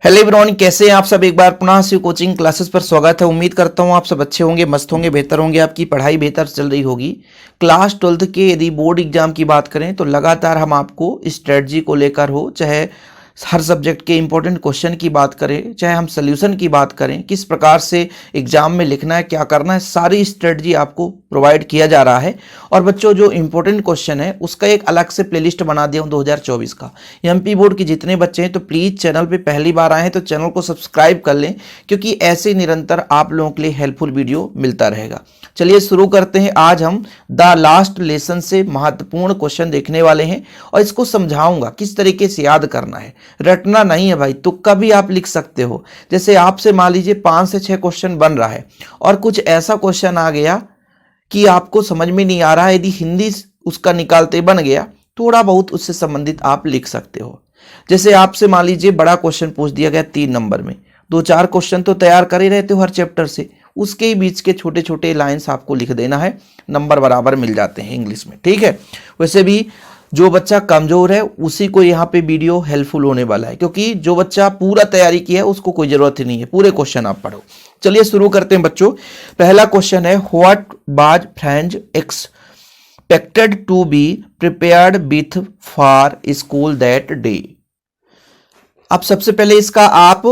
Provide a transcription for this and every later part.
Hello everyone, कैसे हैं आप सब। एक बार पुनः से कोचिंग क्लासेस पर स्वागत है। उम्मीद करता हूं आप सब अच्छे होंगे, मस्त होंगे, बेहतर होंगे, आपकी पढ़ाई बेहतर चल रही होगी। क्लास 12th के यदि बोर्ड एग्जाम की बात करें तो लगातार हम आपको स्ट्रेटजी को लेकर हो, चाहे हर सब्जेक्ट के इंपॉर्टेंट क्वेश्चन की बात करें, चाहे हम सोल्यूशन की बात करें, किस प्रकार से एग्जाम में लिखना है, क्या करना है, सारी स्ट्रेटजी आपको प्रोवाइड किया जा रहा है। और बच्चों, जो इंपॉर्टेंट क्वेश्चन है उसका एक अलग से प्लेलिस्ट बना दिया हूं 2024 का। एमपी बोर्ड के जितने बच्चे हैं तो प्लीज चैनल पे पहली बार आए हैं तो चैनल को सब्सक्राइब कर लें, क्योंकि ऐसे निरंतर आप लोगों के लिए हेल्पफुल वीडियो मिलता रहेगा। चलिए शुरू करते हैं। आज हम द लास्ट लेसन से महत्वपूर्ण क्वेश्चन देखने वाले हैं और इसको समझाऊंगा किस तरीके से याद करना है। रटना नहीं है भाई, तुक्का भी आप लिख सकते हो। जैसे आपसे मान लीजिए 5 से 6 क्वेश्चन बन रहा है और कुछ ऐसा क्वेश्चन आ गया कि आपको समझ में नहीं आ रहा है, यदि हिंदी उसका निकालते बन गया, थोड़ा बहुत उससे संबंधित आप लिख सकते हो। जैसे आपसे मान लीजिए बड़ा क्वेश्चन पूछ दिया गया 3 नंबर में, 2-4 क्वेश्चन तो तैयार कर ही रहते हो हर चैप्टर से, उसके ही बीच के छोटे छोटे लाइंस आपको लिख देना है, नंबर बराबर मिल जाते हैं इंग्लिश में। ठीक है। वैसे भी जो बच्चा कमजोर है उसी को यहाँ पे वीडियो हेल्पफुल होने वाला है, क्योंकि जो बच्चा पूरा तैयारी किया है उसको कोई जरूरत ही नहीं है, पूरे क्वेश्चन आप पढ़ो। चलिए शुरू करते हैं बच्चों। पहला क्वेश्चन है, what was French expected to be prepared with for school that day. अब सबसे पहले इसका आप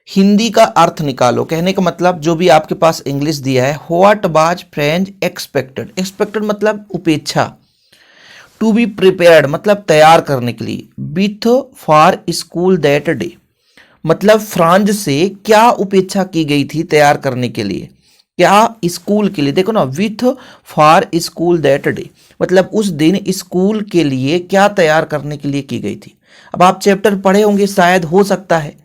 हिंदी का अर्थ निकालो। कहने का मतलब जो भी आपके पास इंग्लिश दिया है, what was French expected, expected मतलब उपेक्षा, टू बी प्रिपेयर्ड मतलब तैयार करने के लिए, with for school that day मतलब फ्रांस से क्या उपेक्षा की गई थी तैयार करने के लिए, क्या स्कूल के लिए। देखो ना, with for school that day मतलब उस दिन स्कूल के लिए क्या तैयार करने के लिए की गई थी। अब आप चैप्टर पढ़े होंगे, शायद हो सकता है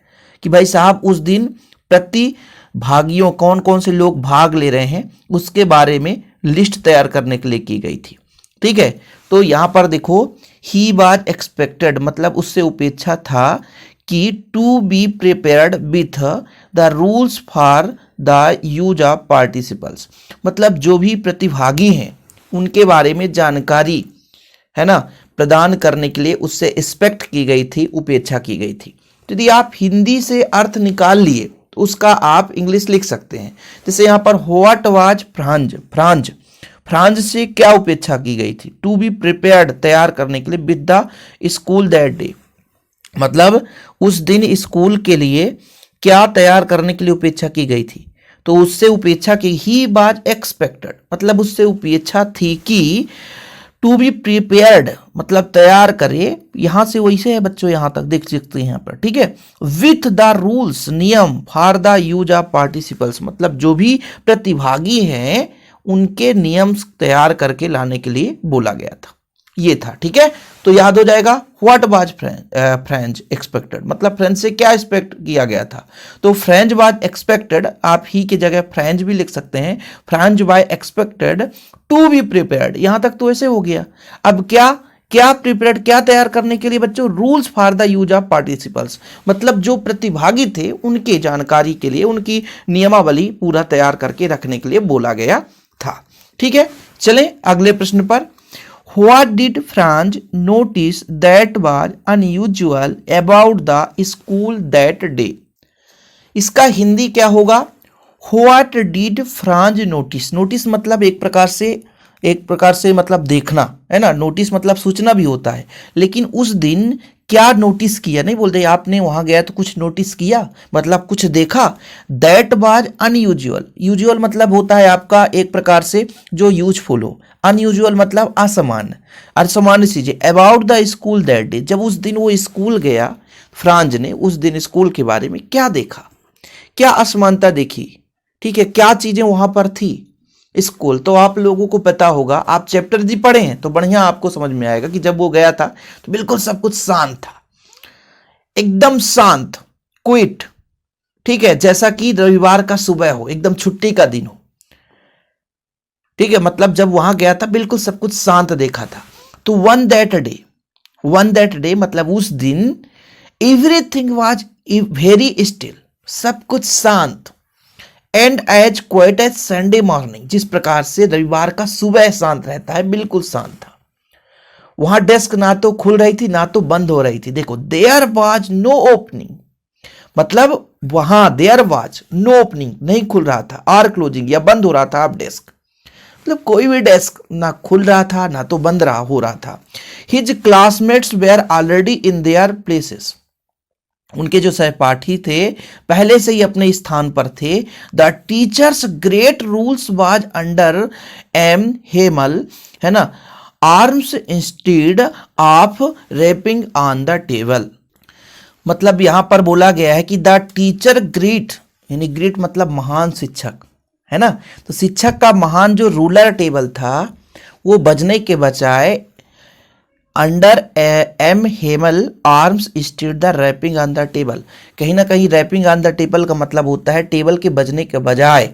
कि भाई साहब उस दिन प्रतिभागियों कौन कौन से लोग भाग ले रहे हैं उसके बारे में लिस्ट तैयार करने के लिए की गई थी। ठीक है। तो यहां पर देखो, ही वाज एक्सपेक्टेड मतलब उससे उपेक्षा था कि to be prepared with the rules for the use of participles मतलब जो भी प्रतिभागी हैं उनके बारे में जानकारी है ना प्रदान करने के लिए उससे एक्सपेक्ट की गई थी, उपेक्षा की गई थी। तो यदि आप हिंदी से अर्थ निकाल लिए तो उसका आप इंग्लिश लिख सकते हैं। जैसे यहां पर व्हाट वाज फ्रांज फ्रांस से क्या उपेक्षा की गई थी, टू बी प्रिपेयर्ड तैयार करने के लिए, with the school that day मतलब उस दिन स्कूल के लिए क्या तैयार करने के लिए उपेक्षा की गई थी। तो उससे उपेक्षा की, ही वाज एक्सपेक्टेड मतलब उससे उपेक्षा थी कि टू बी प्रिपेयर्ड मतलब तैयार करे, यहां से वैसे है बच्चों, यहां तक देख सकते हैं यहाँ पर। ठीक है। विथ द रूल्स नियम for the use of participles मतलब जो भी प्रतिभागी हैं उनके नियम तैयार करके लाने के लिए बोला गया था, ये था। ठीक है। तो याद हो जाएगा, व्हाट वाज फ्रेंच एक्सपेक्टेड मतलब फ्रेंच से क्या एक्सपेक्ट किया गया था। तो फ्रेंच वाज एक्सपेक्टेड, आप ही की जगह फ्रेंच भी लिख सकते हैं, French was expected to be prepared, यहां तक तो ऐसे हो गया। अब क्या क्या प्रिपेयर्ड, क्या तैयार करने के लिए बच्चों, rules for the use of participles मतलब जो प्रतिभागी थे उनके जानकारी के लिए उनकी नियमावली पूरा तैयार करके रखने के लिए बोला गया था। ठीक है। चलें अगले प्रश्न पर। What did Franz notice that was unusual about the school that day? इसका हिंदी क्या होगा, What did Franz notice? Notice मतलब एक प्रकार से मतलब देखना है ना, नोटिस मतलब सूचना भी होता है, लेकिन उस दिन क्या नोटिस किया, नहीं बोलते आपने वहां गया तो कुछ नोटिस किया मतलब कुछ देखा। दैट वाज अनयूजुअल, यूजुअल मतलब होता है आपका एक प्रकार से जो यूजफुल हो, अनयूजुअल मतलब असामान्य चीजें। About the school that day जब उस दिन वो स्कूल गया, फ्रांज ने उस दिन स्कूल के बारे में क्या देखा, क्या असमानता देखी। ठीक है। क्या चीजें वहां पर थी स्कूल, तो आप लोगों को पता होगा, आप चैप्टर जी पढ़े हैं तो बढ़िया आपको समझ में आएगा कि जब वो गया था तो बिल्कुल सब कुछ शांत था, एकदम शांत, क्विट। ठीक है। जैसा कि रविवार का सुबह हो, एकदम छुट्टी का दिन हो। ठीक है। मतलब जब वहां गया था बिल्कुल सब कुछ शांत देखा था। तो वन दैट डे मतलब उस दिन, एवरीथिंग वाज वेरी स्टिल सब कुछ शांत, and as quite as Sunday morning जिस प्रकार से रविवार का सुबह शांत रहता है, बिल्कुल शांत था। वहां डेस्क ना तो खुल रही थी ना तो बंद हो रही थी। देखो, देयर वाज नो ओपनिंग मतलब वहां देयर वाज नो ओपनिंग, नहीं खुल रहा था, आर क्लोजिंग या बंद हो रहा था आप डेस्क, मतलब कोई भी डेस्क ना खुल रहा था ना तो बंद हो रहा था। His classmates were already in their places, उनके जो सहपाठी थे पहले से ही अपने स्थान पर थे। The teacher's great rules was under M Hamel, है ना, arms instead of rapping on the table. मतलब यहां पर बोला गया है कि द टीचर ग्रेट, यानी ग्रेट मतलब महान शिक्षक, है ना, तो शिक्षक का महान जो रूलर टेबल था वो बजने के बजाय under M Hamel arms stead the rapping on the table, कहीं ना कहीं रैपिंग ऑन द टेबल का मतलब होता है टेबल के बजने के बजाय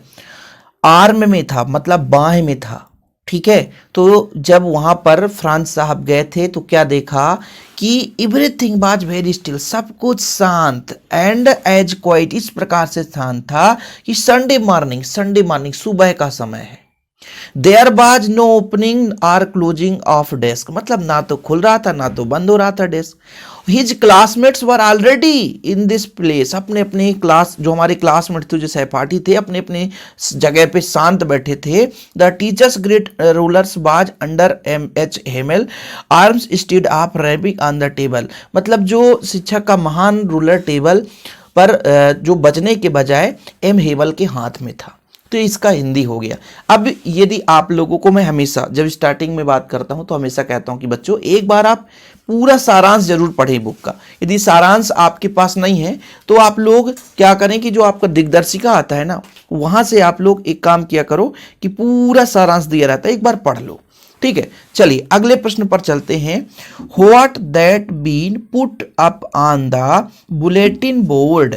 आर्म में था, मतलब बाहें में था। ठीक है, तो जब वहां पर फ्रांस साहब गए थे तो क्या देखा कि एवरीथिंग वाज वेरी स्टिल, सब कुछ शांत, एंड एज क्वाइट, इस प्रकार से शांत था कि संडे मॉर्निंग सुबह का समय है। There was no opening or closing of desk, मतलब ना तो खुल रहा था ना तो बंद हो रहा था desk. His classmates were already in this place, अपने अपने क्लास, जो हमारे क्लासमेट थे जो सहपाठी थे अपने अपने जगह पे शांत बैठे थे। The teacher's great rulers was under M H Hamel arms stead of rapping on the table, मतलब जो शिक्षक का महान रूलर टेबल पर जो बजने के बजाय एम हेमल के हाथ में था। तो इसका हिंदी हो गया। अब यदि आप लोगों को मैं हमेशा जब स्टार्टिंग में बात करता हूं तो हमेशा कहता हूं कि बच्चों एक बार आप पूरा सारांश जरूर पढ़ें बुक का। यदि सारांश आपके पास नहीं है तो आप लोग क्या करें कि जो आपका दिग्दर्शिका आता है ना वहां से आप लोग एक काम किया करो कि पूरा सारांश दिया रहता है, एक बार पढ़ लो। ठीक है, चलिए अगले प्रश्न पर चलते हैं। What that been put up on the bulletin board,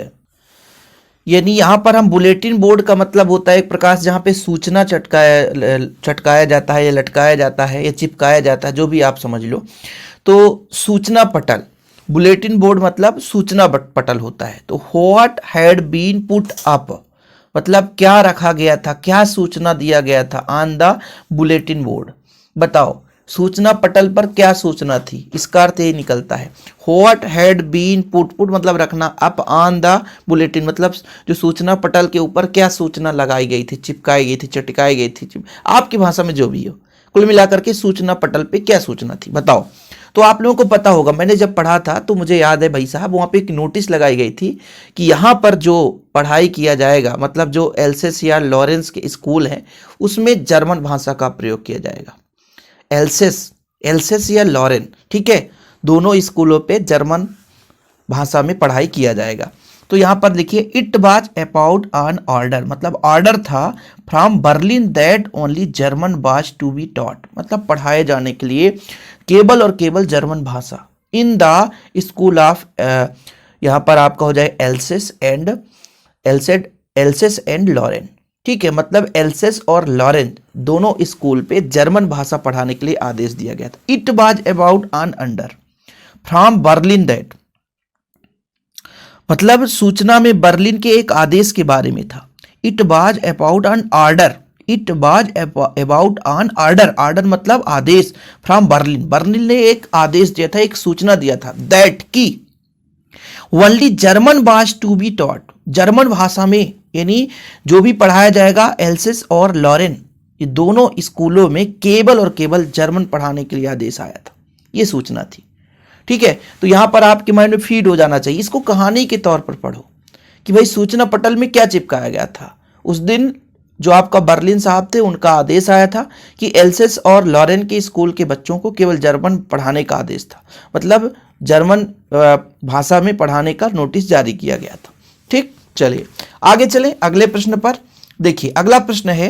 यानी यहां पर हम बुलेटिन बोर्ड का मतलब होता है एक प्रकाश जहां पे सूचना चटकाया जाता है या लटकाया जाता है या चिपकाया जाता है, जो भी आप समझ लो। तो सूचना पटल, बुलेटिन बोर्ड मतलब सूचना पटल होता है। तो what had been put up मतलब क्या रखा गया था, क्या सूचना दिया गया था ऑन द बुलेटिन बोर्ड। बताओ सूचना पटल पर क्या सूचना थी, इसका अर्थ ये निकलता है what had been put, put मतलब रखना, अप ऑन द बुलेटिन मतलब जो सूचना पटल के ऊपर क्या सूचना लगाई गई थी, चिपकाई गई थी, चटकाई गई थी, आपकी भाषा में जो भी हो, कुल मिलाकर के सूचना पटल पे क्या सूचना थी बताओ। तो आप लोगों को पता होगा, मैंने जब पढ़ा था तो मुझे याद है भाई साहब वहां पे एक नोटिस लगाई गई थी कि यहाँ पर जो पढ़ाई किया जाएगा मतलब जो एल्सेस या लॉरेंस के स्कूल हैं उसमें जर्मन भाषा का प्रयोग किया जाएगा। एल्सेस या लॉरेन, ठीक है, दोनों स्कूलों पे जर्मन भाषा में पढ़ाई किया जाएगा। तो यहां पर देखिए it was about an order, मतलब ऑर्डर था from Berlin that only German was to be taught, मतलब पढ़ाए जाने के लिए केवल और केवल जर्मन भाषा इन द स्कूल ऑफ, यहां पर आपका हो जाए एल्सेस एंड लॉरेन। ठीक है, मतलब एल्सेस और लॉरेन दोनों स्कूल पे जर्मन भाषा पढ़ाने के लिए आदेश दिया गया था। It was about an order from Berlin that, मतलब सूचना में बर्लिन के एक आदेश के बारे में था। It was about an order, it was about an order, order मतलब आदेश, फ्रॉम बर्लिन, बर्लिन ने एक आदेश दिया था, एक सूचना दिया था, दैट की only German was to be taught, German भाषा में यानी जो भी पढ़ाया जाएगा एल्सेस और लॉरेन ये दोनों स्कूलों में केवल और केवल जर्मन पढ़ाने के लिए आदेश आया था, ये सूचना थी। ठीक है, तो यहां पर आपके माइंड में फीड हो जाना चाहिए, इसको कहानी के तौर पर पढ़ो कि भाई सूचना पटल में क्या चिपकाया गया था। उस दिन जो आपका बर्लिन साहब थे उनका आदेश आया था कि एल्सेस और लॉरेन के स्कूल के बच्चों को केवल जर्मन पढ़ाने का आदेश था, मतलब जर्मन भाषा में पढ़ाने का नोटिस जारी किया गया था। ठीक, चलिए आगे चले अगले प्रश्न पर। देखिए अगला प्रश्न है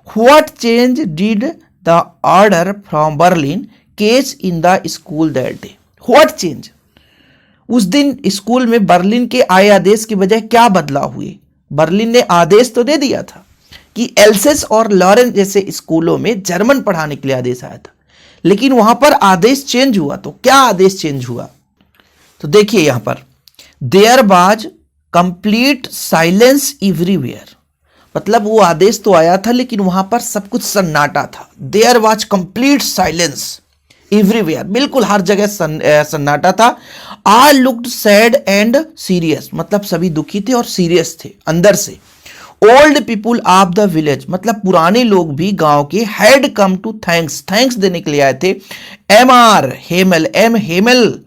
what change did the order from Berlin case in the school that day, what change, उस दिन स्कूल में बर्लिन के आए आदेश के बजाय क्या बदलाव हुए। बर्लिन ने आदेश तो दे दिया था कि एल्सेस और लॉरेन जैसे स्कूलों में जर्मन पढ़ाने के लिए आदेश आया था, लेकिन वहां पर आदेश चेंज हुआ। तो क्या आदेश चेंज हुआ, तो देखिए यहां पर there was complete silence everywhere, मतलब वो आदेश तो आया था लेकिन वहां पर सब कुछ सन्नाटा था। There was complete silence everywhere, बिल्कुल हर जगह सन्नाटा था। all looked sad and serious, मतलब सभी दुखी थे और सीरियस थे अंदर से। Old people of the village, मतलब पुराने लोग भी गांव के, हैड कम टू थैंक्स देने के लिए आए थे। M Hamel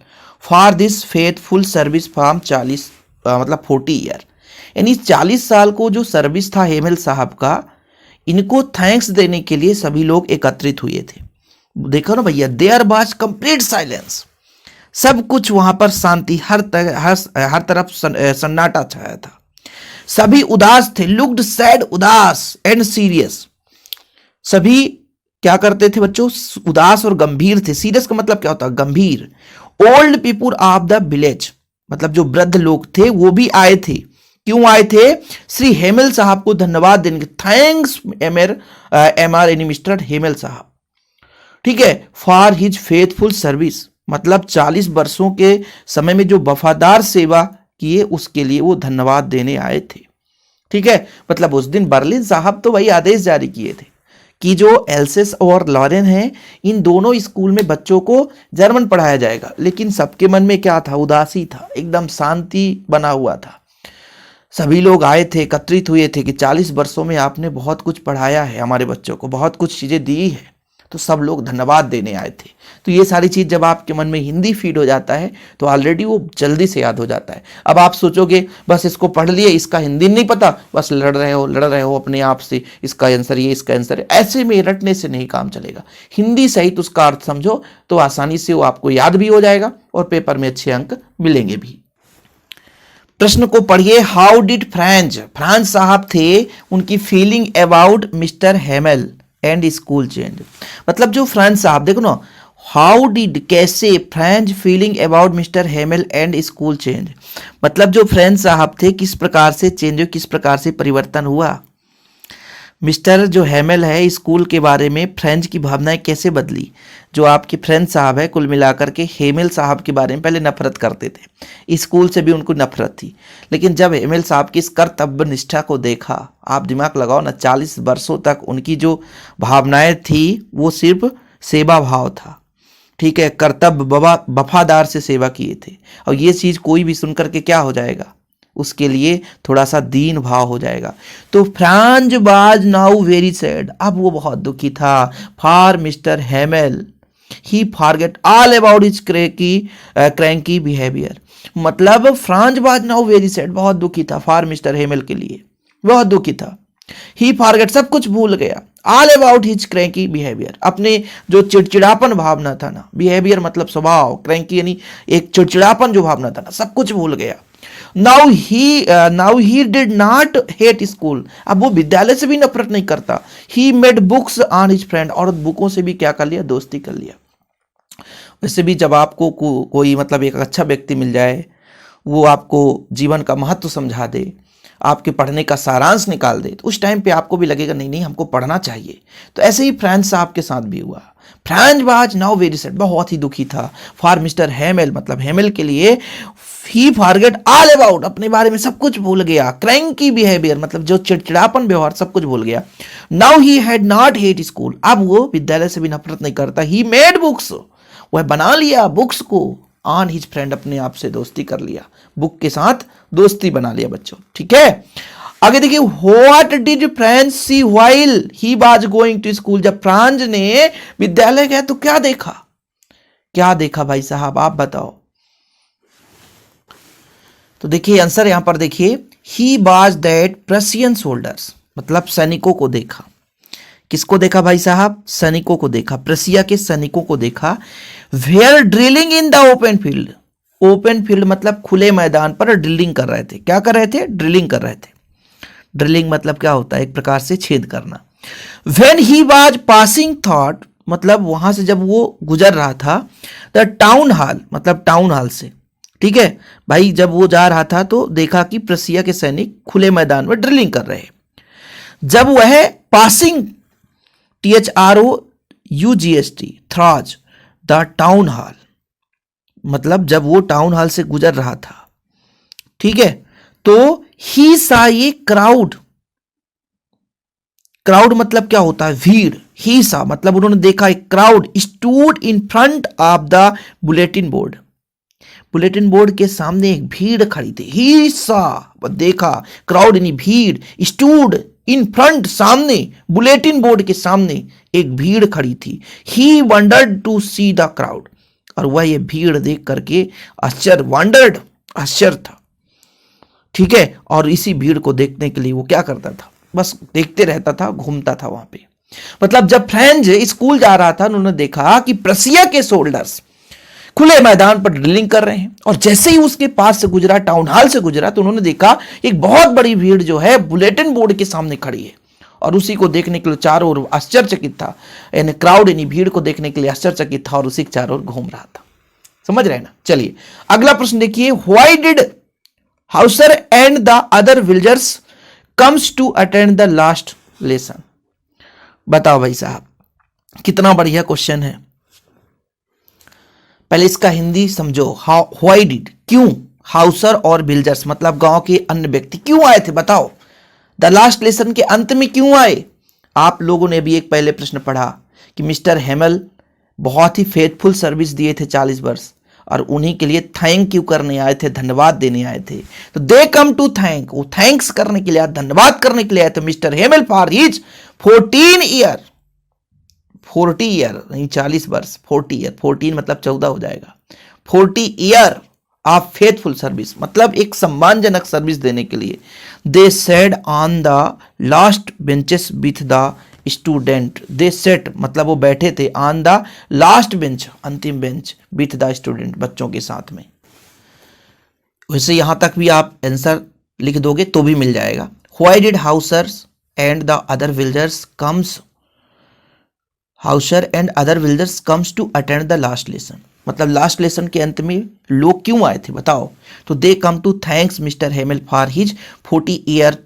for this faithful service from 40 मतलब 40 ईयर, यानी 40 साल को जो सर्विस था हेमल साहब का, इनको थैंक्स देने के लिए सभी लोग एकत्रित हुए थे। देखो ना भैया, देयर वाज कंप्लीट साइलेंस, सब कुछ वहां पर शांति, हर तरफ सन्नाटा छाया था। सभी उदास थे, लुक्ड सैड, उदास, एंड सीरियस। सभी क्या करते थे बच्चों? उदास और गंभीर थे। सीरियस का मतलब क्या होता है? गंभीर। Old people of the village, मतलब जो वृद्ध लोग थे वो भी आए थे। क्यों आए थे? श्री हेमल साहब को धन्यवाद देने के। थैंक्स एमआर यानी मिस्टर हेमल साहब, ठीक है, फॉर हिज फेथफुल सर्विस, मतलब 40 वर्षों के समय में जो वफादार सेवा किए उसके लिए वो धन्यवाद देने आए थे। ठीक है, मतलब उस दिन बर्लिन साहब तो वही आदेश जारी किए थे कि जो एल्सेस और लॉरेन हैं, इन दोनों स्कूल में बच्चों को जर्मन पढ़ाया जाएगा। लेकिन सबके मन में क्या था? उदासी था, एकदम शांति बना हुआ था। सभी लोग आए थे, एकत्रित हुए थे कि 40 वर्षों में आपने बहुत कुछ पढ़ाया है, हमारे बच्चों को बहुत कुछ चीज़ें दी है, तो सब लोग धन्यवाद देने आए थे। तो ये सारी चीज़ जब आपके मन में हिंदी फीड हो जाता है तो ऑलरेडी वो जल्दी से याद हो जाता है। अब आप सोचोगे बस इसको पढ़ लिए, इसका हिंदी नहीं पता, बस लड़ रहे हो अपने आप से, इसका आंसर ये, इसका आंसर है। ऐसे में रटने से नहीं काम चलेगा। हिंदी सहित उसका अर्थ समझो तो आसानी से वो आपको याद भी हो जाएगा और पेपर में अच्छे अंक मिलेंगे भी। प्रश्न को पढ़िए। हाउ डिड फ्रांज साहब थे, उनकी feeling about mister Hamel and school change, मतलब जो फ्रांज साहब, देखो ना, हाउ डिड, कैसे, French feeling about mister Hamel and school change, मतलब जो फ्रेंच साहब थे किस प्रकार से चेंज, किस प्रकार से परिवर्तन हुआ। मिस्टर जो हेमल है, स्कूल के बारे में फ्रेंच की भावनाएं कैसे बदली। जो आपके फ्रेंच साहब है, कुल मिलाकर के हेमल साहब के बारे में पहले नफरत करते थे, स्कूल से भी उनको नफरत थी। लेकिन जब हेमल साहब की इस कर्तव्य निष्ठा को देखा, आप दिमाग लगाओ ना, 40 वर्षों तक उनकी जो भावनाएं थी वो सिर्फ सेवा भाव था। ठीक है, कर्तव्य, वफादार से सेवा किए थे। और ये चीज़ कोई भी सुनकर के क्या हो जाएगा, उसके लिए थोड़ा सा दीन भाव हो जाएगा। तो Franz was now very sad, अब वो बहुत दुखी था। For mister Hamel he forget all about his cranky behaviour, मतलब Franz was now very sad, बहुत दुखी था। फॉर मिस्टर हेमल के लिए बहुत दुखी था। ही फॉरगेट, सब कुछ भूल गया। All about his cranky behaviour, अपने जो चिड़चिड़ापन भावना था ना, बिहेवियर मतलब स्वभाव, क्रैंकी यानी एक चिड़चिड़ापन जो भावना था ना, सब कुछ भूल गया। Now he did not hate school, अब वो विद्यालय से भी नफरत नहीं करता। He made books on his friend, और बुकों से भी क्या कर लिया, दोस्ती कर लिया। वैसे भी जब आपको कोई मतलब एक अच्छा व्यक्ति मिल जाए, वो आपको जीवन का महत्व समझा दे, आपके पढ़ने का सारांश निकाल दे, तो उस टाइम पे आपको भी लगेगा नहीं नहीं हमको पढ़ना चाहिए। तो ऐसे ही फ्रांज साहब के साथ भी हुआ। Franz was now very sad, बहुत ही दुखी था। फॉर मिस्टर हेमल, मतलब हेमल के लिए। ही फॉरगेट ऑल अबाउट, अपने बारे में सब कुछ भूल गया। क्रैंकी बिहेवियर, मतलब जो चिड़चिड़ापन व्यवहार, सब कुछ भूल गया। Now he had not hate school, अब वो विद्यालय से भी नफरत नहीं करता। ही मेड बुक्स, वह बना लिया बुक्स को। ऑन हिज फ्रेंड, अपने आप से दोस्ती कर लिया, बुक के साथ दोस्ती बना लिया बच्चों। ठीक है, आगे देखिए। What did Franz see while he was going to school, जब फ्रांज ने विद्यालय गया तो क्या देखा, क्या देखा भाई साहब, आप बताओ। तो देखिए आंसर यहां पर देखिए, he was that Prussian soldiers, मतलब सैनिकों को देखा। किसको देखा भाई साहब, सैनिकों को देखा, प्रशिया के सैनिकों को देखा। Where drilling in the open field, open field मतलब खुले मैदान पर ड्रिलिंग कर रहे थे। क्या कर रहे थे, ड्रिलिंग कर रहे थे। ड्रिलिंग मतलब क्या होता है, एक प्रकार से छेद करना। When he was passing thought, मतलब वहां से जब वो गुजर रहा था। द टाउन हॉल, मतलब टाउन हॉल से, ठीक है भाई, जब वो जा रहा था तो देखा कि प्रशिया के सैनिक खुले मैदान में ड्रिलिंग कर रहे। जब वह passing, THROUGST, through the town hall, मतलब जब वो टाउन हॉल से गुजर रहा था, ठीक है, तो ही सा ये क्राउड, क्राउड मतलब क्या होता है, भीड़। ही सा मतलब उन्होंने देखा एक crowd stood in front of the bulletin board, bulletin board के सामने एक भीड़ खड़ी थी। ही सा, देखा, क्राउड यानी भीड़, स्टूड इन फ्रंट, सामने, बुलेटिन बोर्ड के सामने एक भीड़ खड़ी थी। He wondered to see the crowd, और वह ये भीड़ देख करके वंडर्ड, आश्चर्य था, ठीक है। और इसी भीड़ को देखने के लिए वो क्या करता था, बस देखते रहता था, घूमता था वहां पे। मतलब जब फ्रेंच स्कूल जा रहा था, उन्होंने देखा कि प्रसिया के सोल्जर्स खुले मैदान पर ड्रिलिंग कर रहे हैं, और जैसे ही उसके पास से गुजरा, टाउन हॉल से गुजरा, तो उन्होंने देखा एक बहुत बड़ी भीड़ जो है बुलेटिन बोर्ड के सामने खड़ी है, और उसी को देखने के लिए चारों ओर आश्चर्यचकित था, यानी क्राउड यानी भीड़ को देखने के लिए आश्चर्यचकित था और उसी के चारों ओर घूम रहा था। समझ रहे हैं ना। चलिए अगला प्रश्न देखिए, why did Hauser and the other villagers comes to attend the last lesson. बताओ भाई साहब, कितना बढ़िया क्वेश्चन है। पहले इसका हिंदी समझो। व्हाई डिड, क्यों, हाउसर और विलेजर्स मतलब गांव के अन्य व्यक्ति क्यों आए थे, बताओ। द लास्ट लेसन के अंत में क्यों आए। आप लोगों ने भी एक पहले प्रश्न पढ़ा कि मिस्टर हेमल बहुत ही फेथफुल सर्विस दिए थे 40 वर्ष, और उन्हीं के लिए थैंक यू करने आए थे, धन्यवाद देने आए थे। तो दे कम टू थैंक, वो थैंक्स करने के लिए, धन्यवाद करने के लिए आए थे mister Hamel for his 40 year, 40 year नहीं 40 वर्ष, 40 ईयर, 14 मतलब 14 हो जाएगा, 40 ईयर ऑफ फेथफुल सर्विस मतलब एक सम्मानजनक सर्विस देने के लिए। They said on the last benches with the student, they set मतलब वो बैठे थे, ऑन द लास्ट बेंच अंतिम बेंच, विथ द स्टूडेंट बच्चों के साथ में। वैसे यहां तक भी आप आंसर लिख दोगे तो भी मिल जाएगा। Why did Hausers and the other villagers comes, Hauser and other villagers comes to attend the last lesson मतलब लास्ट लेसन के अंत में लोग क्यों आए थे, बताओ। तो they come to thanks mister Hamel for his 40 year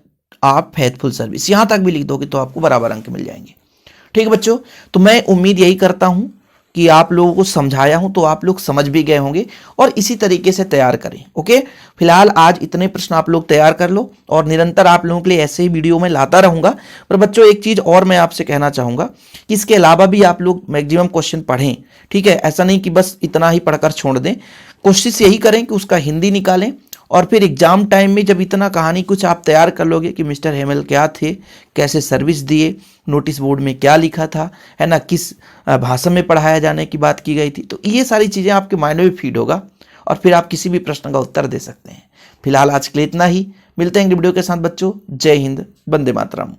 of faithful service. यहां तक भी लिख दोगे तो आपको बराबर अंक मिल जाएंगे। ठीक है बच्चों, तो मैं उम्मीद यही करता हूं कि आप लोगों को समझाया हूं तो आप लोग समझ भी गए होंगे, और इसी तरीके से तैयार करें। ओके, फिलहाल आज इतने प्रश्न आप लोग तैयार कर लो, और निरंतर आप लोगों के लिए ऐसे ही वीडियो में लाता रहूंगा। पर बच्चों एक चीज और मैं आपसे कहना चाहूंगा कि इसके अलावा भी आप लोग मैक्सिमम क्वेश्चन पढ़ें। ठीक है, ऐसा नहीं कि बस इतना ही पढ़कर छोड़ दें, कोशिश यही करें कि उसका हिंदी निकालें, और फिर एग्जाम टाइम में जब इतना कहानी कुछ आप तैयार कर लोगे कि मिस्टर हेमल क्या थे, कैसे सर्विस दिए, नोटिस बोर्ड में क्या लिखा था, है ना, किस भाषा में पढ़ाया जाने की बात की गई थी, तो ये सारी चीज़ें आपके माइंड में फीड होगा, और फिर आप किसी भी प्रश्न का उत्तर दे सकते हैं। फिलहाल आज के लिए इतना ही, मिलते हैं वीडियो के साथ बच्चों। जय हिंद, वंदे मातरम।